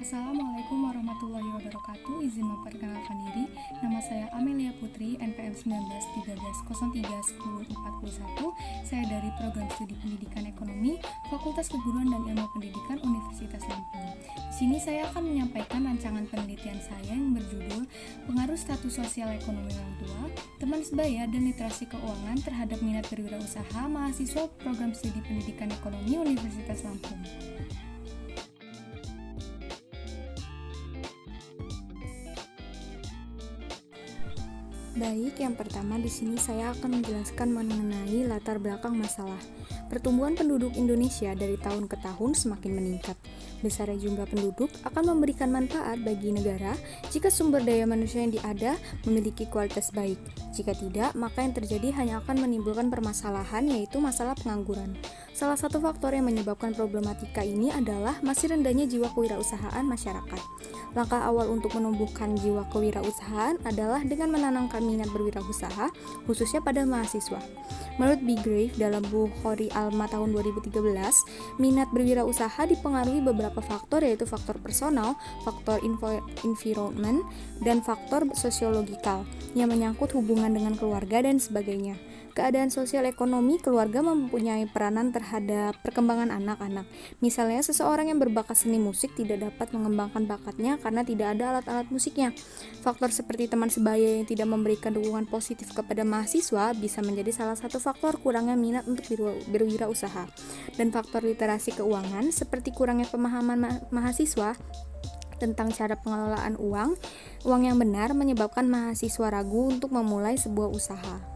Assalamualaikum warahmatullahi wabarakatuh. Izin memperkenalkan diri. Nama saya Amelia Putri, NPM 1913011041. Saya dari Program Studi Pendidikan Ekonomi, Fakultas Keguruan dan Ilmu Pendidikan Universitas Lampung. Di sini saya akan menyampaikan rancangan penelitian saya yang berjudul Pengaruh Status Sosial Ekonomi Orang Tua, Teman Sebaya, dan Literasi Keuangan terhadap Minat Berwirausaha Mahasiswa Program Studi Pendidikan Ekonomi Universitas Lampung. Baik, yang pertama di sini saya akan menjelaskan mengenai latar belakang masalah. Pertumbuhan penduduk Indonesia dari tahun ke tahun semakin meningkat. Besarnya jumlah penduduk akan memberikan manfaat bagi negara jika sumber daya manusia yang ada memiliki kualitas baik. Jika tidak, maka yang terjadi hanya akan menimbulkan permasalahan, yaitu masalah pengangguran. Salah satu faktor yang menyebabkan problematika ini adalah masih rendahnya jiwa kewirausahaan masyarakat. Langkah awal untuk menumbuhkan jiwa kewirausahaan adalah dengan menanamkan minat berwirausaha, khususnya pada mahasiswa. Menurut Bigrave dalam buku Khori Alma tahun 2013, minat berwirausaha dipengaruhi beberapa faktor, yaitu faktor personal, faktor environment, dan faktor sosiologikal yang menyangkut hubungan dengan keluarga dan sebagainya. Keadaan sosial ekonomi keluarga mempunyai peranan terhadap perkembangan anak-anak. Misalnya, seseorang yang berbakat seni musik tidak dapat mengembangkan bakatnya karena tidak ada alat-alat musiknya. Faktor seperti teman sebaya yang tidak memberikan dukungan positif kepada mahasiswa bisa menjadi salah satu faktor kurangnya minat untuk berwirausaha. Dan faktor literasi keuangan seperti kurangnya pemahaman mahasiswa tentang cara pengelolaan uang yang benar menyebabkan mahasiswa ragu untuk memulai sebuah usaha.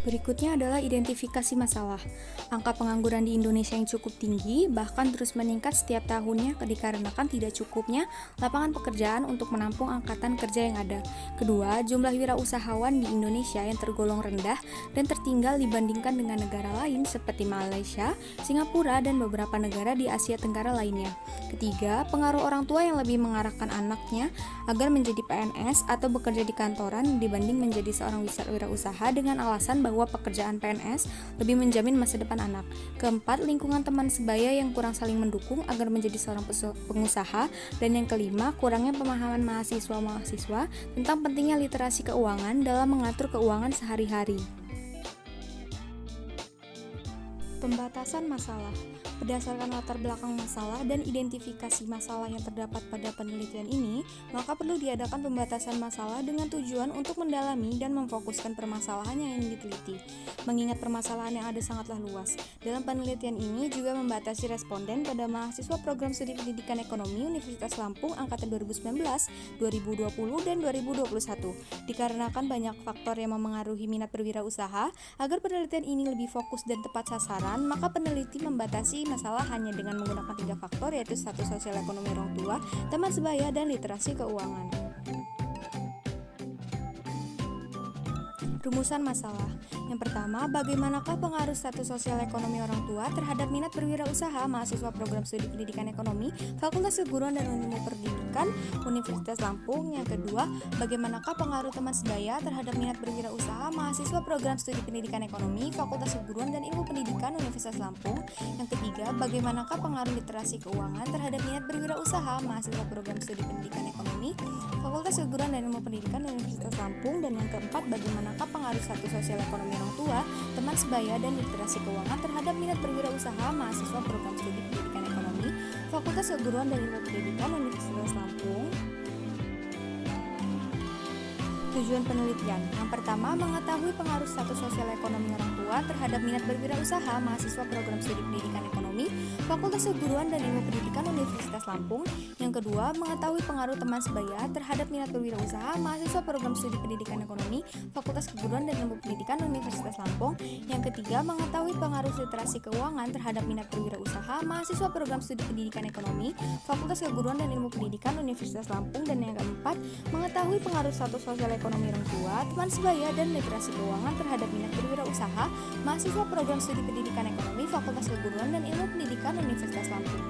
Berikutnya adalah identifikasi masalah. Angka pengangguran di Indonesia yang cukup tinggi, bahkan terus meningkat setiap tahunnya dikarenakan tidak cukupnya lapangan pekerjaan untuk menampung angkatan kerja yang ada. Kedua, jumlah wirausahawan di Indonesia yang tergolong rendah dan tertinggal dibandingkan dengan negara lain seperti Malaysia, Singapura, dan beberapa negara di Asia Tenggara lainnya. Ketiga, pengaruh orang tua yang lebih mengarahkan anaknya agar menjadi PNS atau bekerja di kantoran dibanding menjadi seorang wirausaha dengan alasan bahwa pekerjaan PNS lebih menjamin masa depan anak. Keempat, lingkungan teman sebaya yang kurang saling mendukung agar menjadi seorang pengusaha. Dan yang kelima, kurangnya pemahaman mahasiswa tentang pentingnya literasi keuangan dalam mengatur keuangan sehari-hari. Pembatasan masalah. Berdasarkan latar belakang masalah dan identifikasi masalah yang terdapat pada penelitian ini, maka perlu diadakan pembatasan masalah dengan tujuan untuk mendalami dan memfokuskan permasalahan yang diteliti. Mengingat permasalahan yang ada sangatlah luas, dalam penelitian ini juga membatasi responden pada mahasiswa Program Studi Pendidikan Ekonomi Universitas Lampung angkatan 2019, 2020, dan 2021. Dikarenakan banyak faktor yang memengaruhi minat berwirausaha, agar penelitian ini lebih fokus dan tepat sasaran, maka peneliti membatasi masalah hanya dengan menggunakan 3 faktor, yaitu status sosial ekonomi orang tua, teman sebaya, dan literasi keuangan. Rumusan masalah. Yang pertama, bagaimanakah pengaruh status sosial ekonomi orang tua terhadap minat berwirausaha mahasiswa Program Studi Pendidikan Ekonomi, Fakultas Keguruan dan Ilmu Pendidikan Universitas Lampung. Yang kedua, bagaimanakah pengaruh teman sebaya terhadap minat berwirausaha mahasiswa Program Studi Pendidikan Ekonomi, Fakultas Keguruan dan Ilmu Pendidikan Universitas Lampung. Yang ketiga, bagaimanakah pengaruh literasi keuangan terhadap minat berwirausaha mahasiswa Program Studi Pendidikan Ekonomi, Fakultas Keguruan dan Ilmu Pendidikan Universitas Lampung. Dan yang keempat, bagaimanakah pengaruh status sosial ekonomi orang tua, teman sebaya, dan literasi keuangan terhadap minat berwirausaha mahasiswa Program Studi Pendidikan Ekonomi, Fakultas Keguruan dan Ilmu Pendidikan Universitas Lampung. Tujuan penelitian. Yang pertama, mengetahui pengaruh status sosial ekonomi orang tua terhadap minat berwirausaha mahasiswa Program Studi Pendidikan Ekonomi, Fakultas Keguruan dan Ilmu Pendidikan Universitas Lampung. Yang kedua, mengetahui pengaruh teman sebaya terhadap minat berwirausaha mahasiswa Program Studi Pendidikan Ekonomi, Fakultas Keguruan dan Ilmu Pendidikan Universitas Lampung. Yang ketiga, mengetahui pengaruh literasi keuangan terhadap minat berwirausaha mahasiswa Program Studi Pendidikan Ekonomi, Fakultas Keguruan dan Ilmu Pendidikan Universitas Lampung. Dan yang keempat, mengetahui pengaruh status sosial ekonomi orang tua, teman sebaya, dan literasi keuangan terhadap minat berwirausaha mahasiswa Program Studi Pendidikan Ekonomi, Fakultas Keguruan dan Ilmu Pendidikan Universitas Lampung.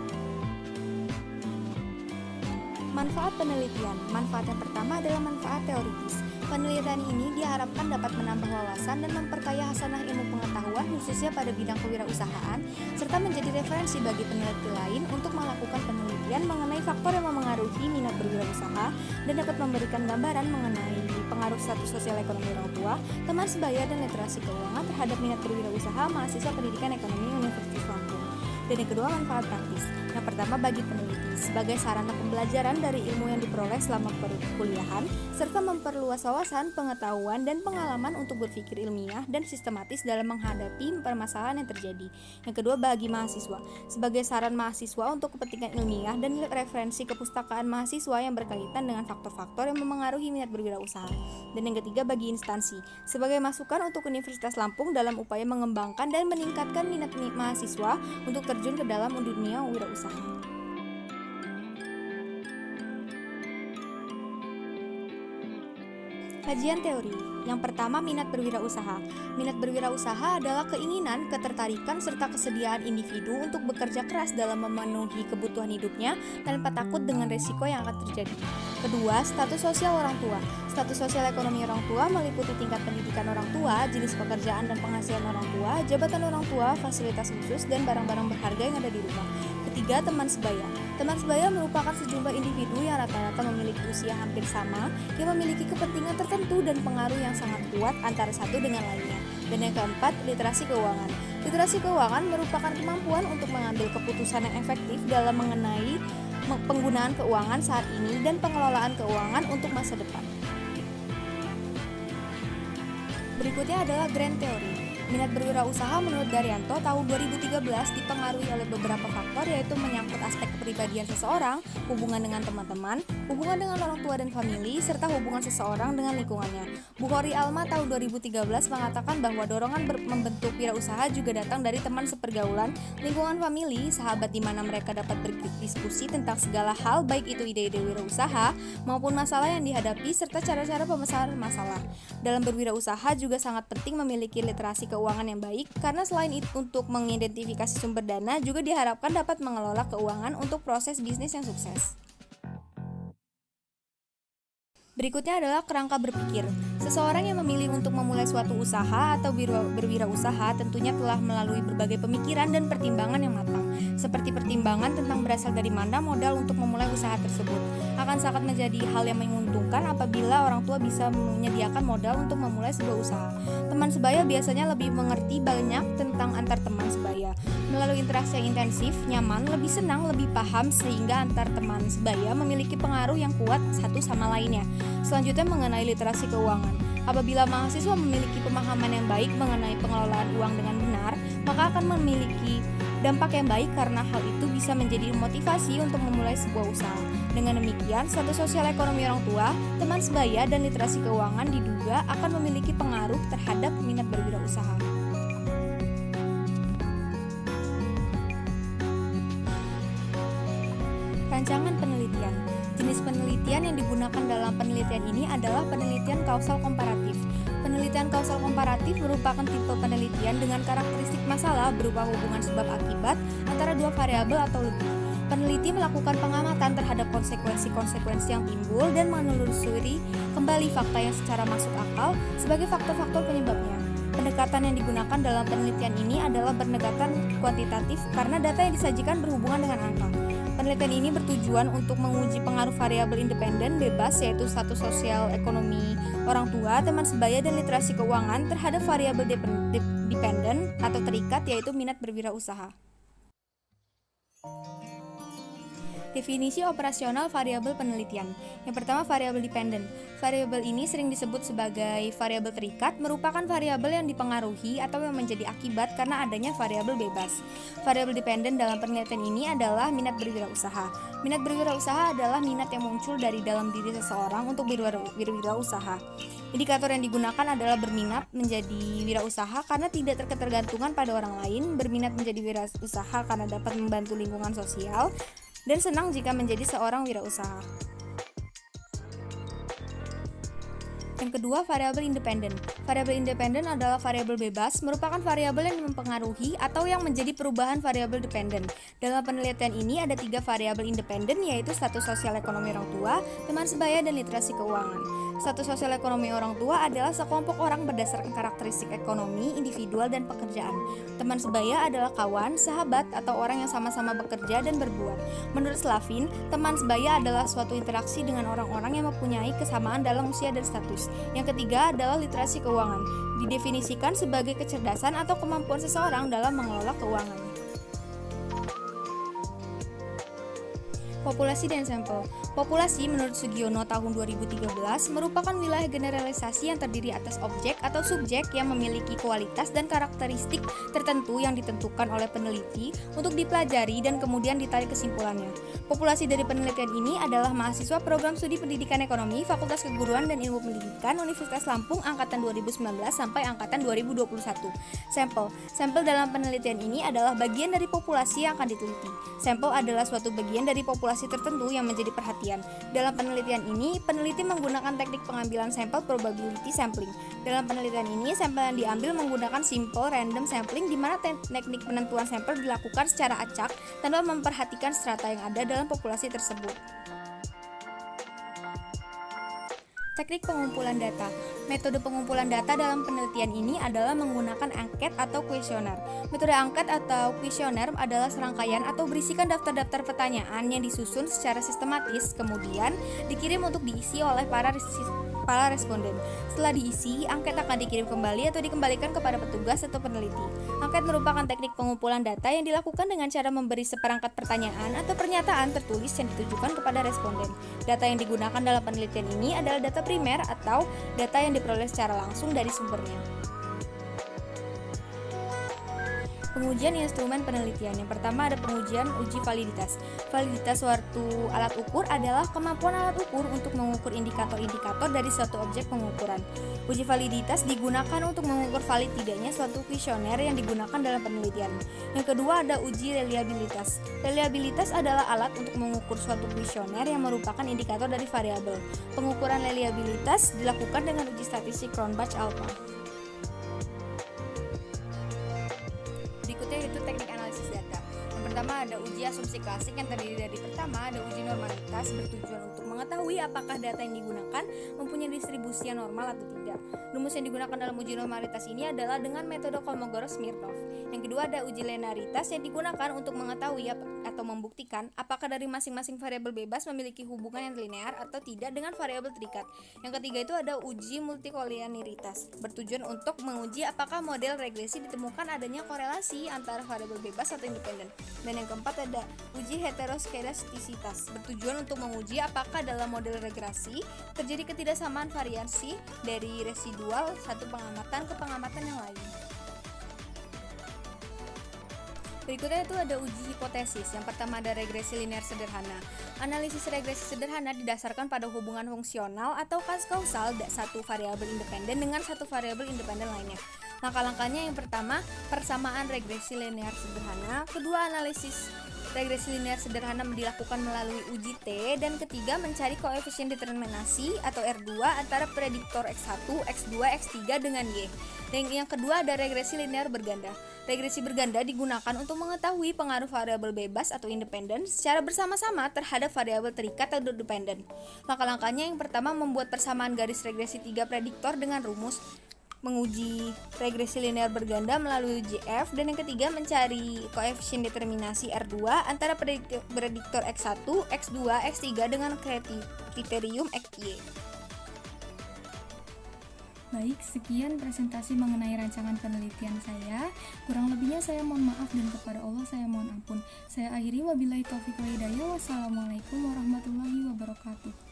Manfaat penelitian. Manfaat yang pertama adalah manfaat teoritis. Penelitian ini diharapkan dapat menambah wawasan dan memperkaya hasanah ilmu pengetahuan khususnya pada bidang kewirausahaan, serta menjadi referensi bagi peneliti lain untuk melakukan penelitian mengenai faktor yang memengaruhi minat berwirausaha dan dapat memberikan gambaran mengenai pengaruh status sosial ekonomi orang tua, teman sebaya, dan literasi keuangan terhadap minat berwirausaha mahasiswa pendidikan ekonomi Universitas Lampung. Dan yang kedua, manfaat praktis. Yang pertama, bagi peneliti, sebagai sarana pembelajaran dari ilmu yang diperoleh selama perkuliahan, serta memperluas wawasan, pengetahuan, dan pengalaman untuk berpikir ilmiah dan sistematis dalam menghadapi permasalahan yang terjadi. Yang kedua, bagi mahasiswa, sebagai saran mahasiswa untuk kepentingan ilmiah dan referensi kepustakaan mahasiswa yang berkaitan dengan faktor-faktor yang memengaruhi minat berwirausaha. Dan yang ketiga, bagi instansi, sebagai masukan untuk Universitas Lampung dalam upaya mengembangkan dan meningkatkan minat mahasiswa untuk terjun ke dalam dunia wirausaha. Kajian teori. Yang pertama, minat berwirausaha. Minat berwirausaha adalah keinginan, ketertarikan, serta kesediaan individu untuk bekerja keras dalam memenuhi kebutuhan hidupnya tanpa takut dengan risiko yang akan terjadi. Kedua, status sosial orang tua. Status sosial ekonomi orang tua meliputi tingkat pendidikan orang tua, jenis pekerjaan dan penghasilan orang tua, jabatan orang tua, fasilitas khusus, dan barang-barang berharga yang ada di rumah. Ketiga, teman sebaya. Teman sebaya merupakan sejumlah individu yang rata-rata memiliki usia hampir sama, yang memiliki kepentingan tertentu dan pengaruh yang sangat kuat antara satu dengan lainnya. Dan yang keempat, literasi keuangan. Literasi keuangan merupakan kemampuan untuk mengambil keputusan yang efektif dalam mengenai penggunaan keuangan saat ini dan pengelolaan keuangan untuk masa depan. Berikutnya adalah grand theory. Minat berwirausaha menurut Daryanto tahun 2013 dipengaruhi oleh beberapa faktor, yaitu menyangkut aspek kepribadian seseorang, hubungan dengan teman-teman, hubungan dengan orang tua dan famili, serta hubungan seseorang dengan lingkungannya. Bukhari Alma tahun 2013 mengatakan bahwa dorongan membentuk wirausaha juga datang dari teman sepergaulan, lingkungan famili, sahabat di mana mereka dapat berdiskusi tentang segala hal, baik itu ide-ide wirausaha maupun masalah yang dihadapi, serta cara-cara pemecahan masalah. Dalam berwirausaha juga sangat penting memiliki literasi keuangan yang baik, karena selain itu untuk mengidentifikasi sumber dana juga diharapkan dapat mengelola keuangan untuk proses bisnis yang sukses. Berikutnya adalah kerangka berpikir. Seseorang yang memilih untuk memulai suatu usaha atau berwirausaha tentunya telah melalui berbagai pemikiran dan pertimbangan yang matang, seperti pertimbangan tentang berasal dari mana modal untuk memulai usaha tersebut. Akan sangat menjadi hal yang menguntungkan apabila orang tua bisa menyediakan modal untuk memulai sebuah usaha. Teman sebaya biasanya lebih mengerti banyak tentang antar teman sebaya. Melalui interaksi yang intensif, nyaman, lebih senang, lebih paham, sehingga antar teman sebaya memiliki pengaruh yang kuat satu sama lainnya. Selanjutnya mengenai literasi keuangan. Apabila mahasiswa memiliki pemahaman yang baik mengenai pengelolaan uang dengan benar, maka akan memiliki dampak yang baik karena hal itu bisa menjadi motivasi untuk memulai sebuah usaha. Dengan demikian, status sosial ekonomi orang tua, teman sebaya, dan literasi keuangan diduga akan memiliki pengaruh terhadap minat berwirausaha. Rancangan penelitian. Jenis penelitian yang digunakan dalam penelitian ini adalah penelitian kausal komparatif. Penelitian kausal komparatif merupakan tipe penelitian dengan karakteristik masalah berupa hubungan sebab akibat antara dua variabel atau lebih. Peneliti melakukan pengamatan terhadap konsekuensi-konsekuensi yang timbul dan menelusuri kembali fakta yang secara masuk akal sebagai faktor-faktor penyebabnya. Pendekatan yang digunakan dalam penelitian ini adalah pendekatan kuantitatif karena data yang disajikan berhubungan dengan angka. Penelitian ini bertujuan untuk menguji pengaruh variabel independen bebas, yaitu status sosial ekonomi orang tua, teman sebaya, dan literasi keuangan terhadap variabel dependen atau terikat, yaitu minat berwirausaha. Definisi operasional variabel penelitian. Yang pertama, variabel dependen. Variabel ini sering disebut sebagai variabel terikat, merupakan variabel yang dipengaruhi atau yang menjadi akibat karena adanya variabel bebas. Variabel dependen dalam penelitian ini adalah minat berwirausaha. Minat berwirausaha adalah minat yang muncul dari dalam diri seseorang untuk berwirausaha. Indikator yang digunakan adalah berminat menjadi wirausaha karena tidak terketergantungan pada orang lain, berminat menjadi wirausaha karena dapat membantu lingkungan sosial, dan senang jika menjadi seorang wirausaha. Yang kedua, variabel independen. Variabel independen adalah variabel bebas, merupakan variabel yang mempengaruhi atau yang menjadi perubahan variabel dependen. Dalam penelitian ini ada 3 variabel independen, yaitu status sosial ekonomi orang tua, teman sebaya, dan literasi keuangan. Status sosial ekonomi orang tua adalah sekelompok orang berdasarkan karakteristik ekonomi, individual, dan pekerjaan. Teman sebaya adalah kawan, sahabat, atau orang yang sama-sama bekerja dan berbuat. Menurut Slavin, teman sebaya adalah suatu interaksi dengan orang-orang yang mempunyai kesamaan dalam usia dan status. Yang ketiga adalah literasi keuangan, didefinisikan sebagai kecerdasan atau kemampuan seseorang dalam mengelola keuangan. Populasi dan sampel. Populasi menurut Sugiono tahun 2013 merupakan wilayah generalisasi yang terdiri atas objek atau subjek yang memiliki kualitas dan karakteristik tertentu yang ditentukan oleh peneliti untuk dipelajari dan kemudian ditarik kesimpulannya. Populasi dari penelitian ini adalah mahasiswa program studi pendidikan ekonomi Fakultas Keguruan dan Ilmu Pendidikan Universitas Lampung angkatan 2019 sampai angkatan 2021. Sampel dalam penelitian ini adalah bagian dari populasi yang akan diteliti. Sampel adalah suatu bagian dari populasi tertentu yang menjadi perhatian. Dalam penelitian ini, peneliti menggunakan teknik pengambilan sampel probability sampling. Dalam penelitian ini, sampel yang diambil menggunakan simple random sampling, di mana teknik penentuan sampel dilakukan secara acak tanpa memperhatikan strata yang ada dalam populasi tersebut. Teknik pengumpulan data. Metode pengumpulan data dalam penelitian ini adalah menggunakan angket atau kuesioner. Metode angket atau kuesioner adalah serangkaian atau berisikan daftar-daftar pertanyaan yang disusun secara sistematis, kemudian dikirim untuk diisi oleh para responden. Setelah diisi, angket akan dikirim kembali atau dikembalikan kepada petugas atau peneliti. Angket merupakan teknik pengumpulan data yang dilakukan dengan cara memberi seperangkat pertanyaan atau pernyataan tertulis yang ditujukan kepada responden. Data yang digunakan dalam penelitian ini adalah data primer atau data yang diperoleh secara langsung dari sumbernya. Pengujian instrumen penelitian. Yang pertama ada pengujian uji validitas. Validitas suatu alat ukur adalah kemampuan alat ukur untuk mengukur indikator-indikator dari suatu objek pengukuran. Uji validitas digunakan untuk mengukur valid tidaknya suatu kuesioner yang digunakan dalam penelitian. Yang kedua ada uji reliabilitas. Reliabilitas adalah alat untuk mengukur suatu kuesioner yang merupakan indikator dari variabel. Pengukuran reliabilitas dilakukan dengan uji statistik Cronbach-Alpha. Berikutnya yaitu teknik analisis data. Yang pertama ada uji asumsi klasik yang terdiri dari pertama ada uji normalitas bertujuan untuk mengetahui apakah data yang digunakan mempunyai distribusi yang normal atau tidak. Rumus yang digunakan dalam uji normalitas ini adalah dengan metode Kolmogorov-Smirnov. Yang kedua ada uji linearitas yang digunakan untuk mengetahui atau membuktikan apakah dari masing-masing variabel bebas memiliki hubungan yang linear atau tidak dengan variabel terikat. Yang ketiga itu ada uji multikolinearitas bertujuan untuk menguji apakah model regresi ditemukan adanya korelasi antara variabel bebas atau independen. Dan yang keempat ada uji heteroskedastisitas bertujuan untuk menguji apakah dalam model regresi terjadi ketidaksamaan variasi dari residual satu pengamatan ke pengamatan yang lain. Berikutnya itu ada uji hipotesis. Yang pertama ada regresi linear sederhana. Analisis regresi sederhana didasarkan pada hubungan fungsional atau kausal satu variabel independen dengan satu variabel independen lainnya. Langkah-langkahnya yang pertama, persamaan regresi linear sederhana. Kedua, analisis regresi linear sederhana dilakukan melalui uji T. Dan ketiga, mencari koefisien determinasi atau R2 antara prediktor X1, X2, X3 dengan Y. Dan yang kedua ada regresi linear berganda. Regresi berganda digunakan untuk mengetahui pengaruh variabel bebas atau independen secara bersama-sama terhadap variabel terikat atau dependen. Langkah-langkahnya yang pertama membuat persamaan garis regresi 3 prediktor dengan rumus, menguji regresi linear berganda melalui uji F, dan yang ketiga mencari koefisien determinasi R2 antara prediktor X1, X2, X3 dengan kriterium XY. Baik, sekian presentasi mengenai rancangan penelitian saya. Kurang lebihnya saya mohon maaf dan kepada Allah saya mohon ampun. Saya akhiri wabillahi taufiq wa hidayah. Wassalamualaikum warahmatullahi wabarakatuh.